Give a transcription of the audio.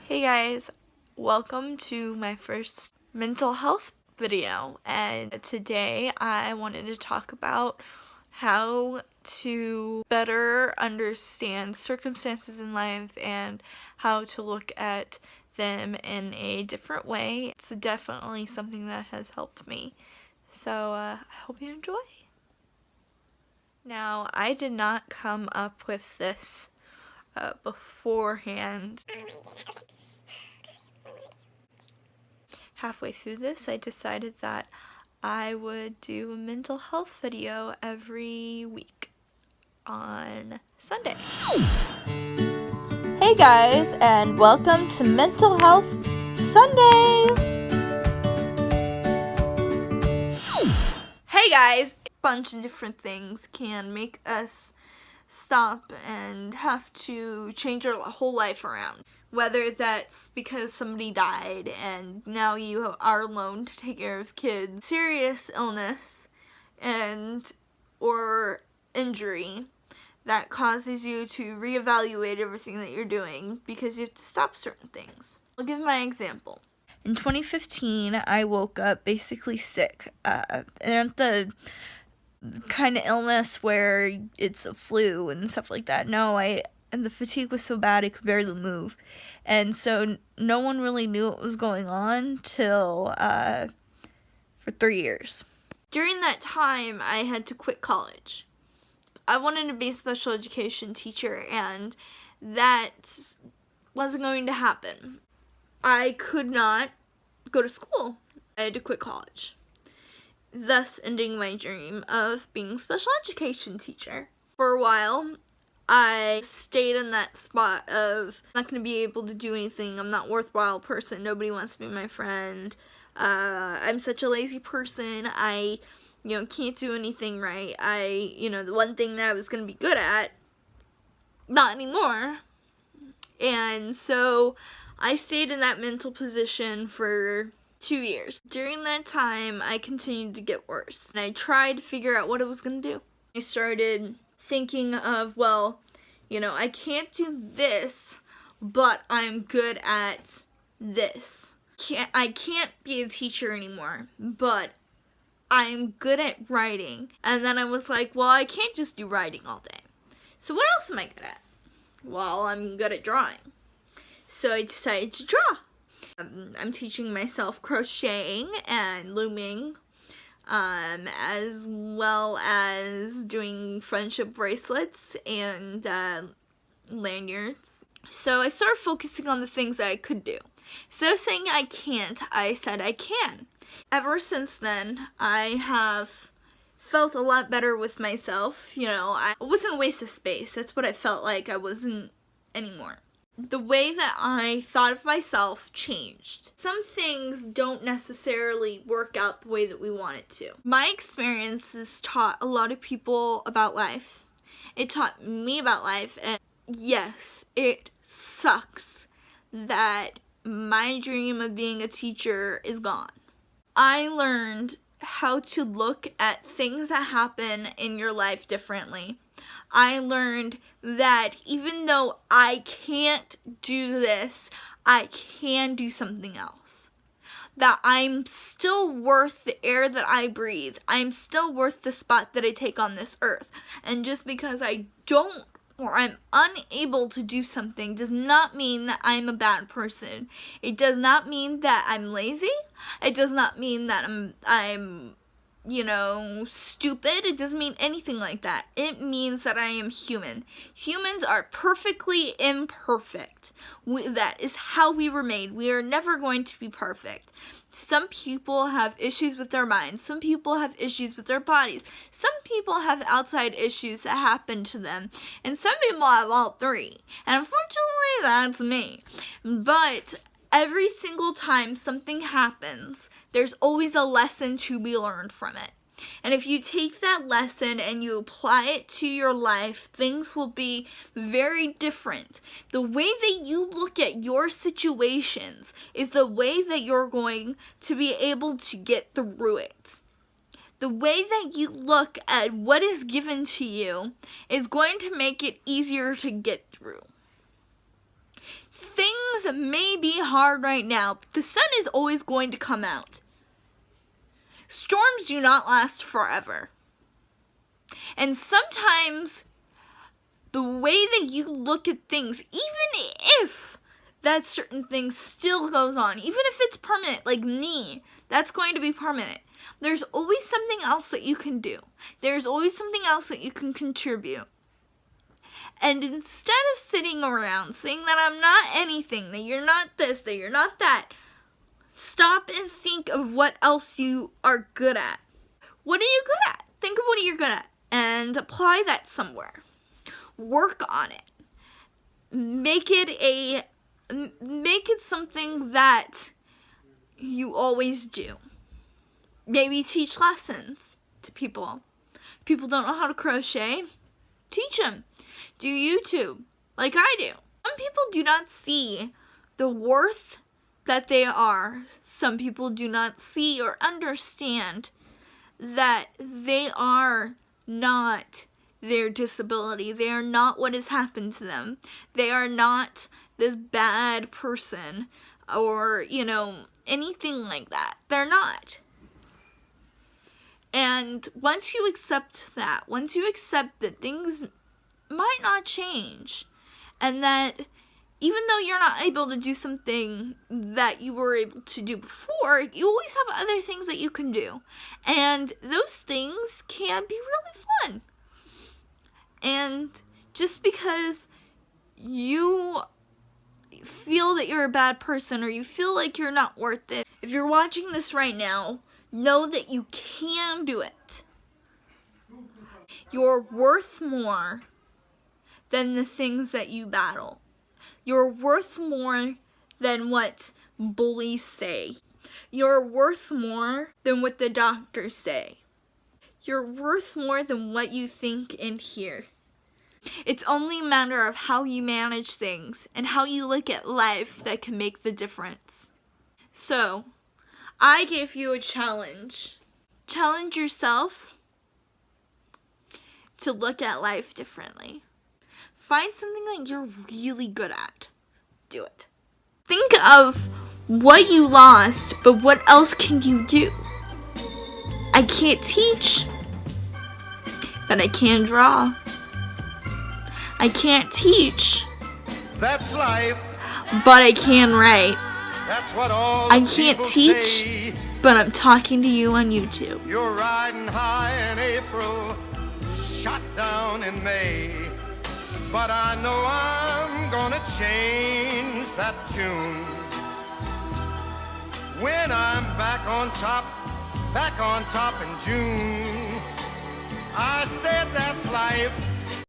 Hey guys, welcome to my first mental health video, and today I wanted to talk about how to better understand circumstances in life and how to look at them in a different way. It's definitely something that has helped me, so I hope you enjoy. Now, I did not come up with this beforehand. Halfway through this, I decided that I would do a mental health video every week on Sunday. Hey guys, and welcome to Mental Health Sunday! Hey guys! A bunch of different things can make us stop and have to change our whole life around. Whether that's because somebody died and now you are alone to take care of kids, serious illness, or injury that causes you to reevaluate everything that you're doing because you have to stop certain things. I'll give my example. In 2015, I woke up basically sick. And the kind of illness where it's a flu and stuff like that. And the fatigue was so bad I could barely move. And so no one really knew what was going on till for 3 years. During that time, I had to quit college. I wanted to be a special education teacher, and that wasn't going to happen. I could not go to school. I had to quit college, thus ending my dream of being a special education teacher. For a while, I stayed in that spot of I'm not going to be able to do anything. I'm not a worthwhile person. Nobody wants to be my friend. I'm such a lazy person. I can't do anything right. The one thing that I was going to be good at, not anymore. And so I stayed in that mental position for 2 years. During that time, I continued to get worse. And I tried to figure out what I was going to do. I started thinking of, I can't do this, but I'm good at this. I can't be a teacher anymore, but I'm good at writing. And then I was like, I can't just do writing all day. So what else am I good at? Well, I'm good at drawing. So I decided to draw. I'm teaching myself crocheting and looming, as well as doing friendship bracelets and lanyards. So I started focusing on the things that I could do. Instead of saying I can't, I said I can. Ever since then, I have felt a lot better with myself. I wasn't a waste of space. That's what I felt like I wasn't anymore. The way that I thought of myself changed. Some things don't necessarily work out the way that we want it to. My experiences taught a lot of people about life. It taught me about life, and yes, it sucks that my dream of being a teacher is gone. I learned how to look at things that happen in your life differently. I learned that even though I can't do this, I can do something else. That I'm still worth the air that I breathe. I'm still worth the spot that I take on this earth. And just because I don't or I'm unable to do something does not mean that I'm a bad person. It does not mean that I'm lazy. It does not mean that I'm stupid. It doesn't mean anything like that. It means that I am human. Humans are perfectly imperfect. That is how we were made. We are never going to be perfect. Some people have issues with their minds. Some people have issues with their bodies. Some people have outside issues that happen to them. And some people have all three. And unfortunately, that's me. But every single time something happens, there's always a lesson to be learned from it. And if you take that lesson and you apply it to your life, things will be very different. The way that you look at your situations is the way that you're going to be able to get through it. The way that you look at what is given to you is going to make it easier to get through. Things may be hard right now, but the sun is always going to come out. Storms do not last forever. And sometimes the way that you look at things, even if that certain thing still goes on, even if it's permanent, like me, that's going to be permanent. There's always something else that you can do. There's always something else that you can contribute. And instead of sitting around saying that I'm not anything, that you're not this, that you're not that, stop and think of what else you are good at. What are you good at? Think of what you're good at and apply that somewhere. Work on it. Make it something that you always do. Maybe teach lessons to people. People don't know how to crochet. Teach them. Do YouTube like I do. Some people do not see the worth that they are. Some people do not see or understand that they are not their disability. They are not what has happened to them. They are not this bad person or, anything like that. They're not. And once you accept that, once you accept that things might not change, and that even though you're not able to do something that you were able to do before, you always have other things that you can do. And those things can be really fun. And just because you feel that you're a bad person or you feel like you're not worth it, if you're watching this right now, know that you can do it. You're worth more than the things that you battle. You're worth more than what bullies say. You're worth more than what the doctors say. You're worth more than what you think and hear. It's only a matter of how you manage things and how you look at life that can make the difference. So, I gave you a challenge. Challenge yourself to look at life differently. Find something that you're really good at. Do it. Think of what you lost, but what else can you do? I can't teach, but I can draw. I can't teach, that's life, but I can write. That's what all I can't teach, say. But I'm talking to you on YouTube. You're riding high in April, shot down in May. But I know I'm gonna change that tune when I'm back on top in June. I said that's life.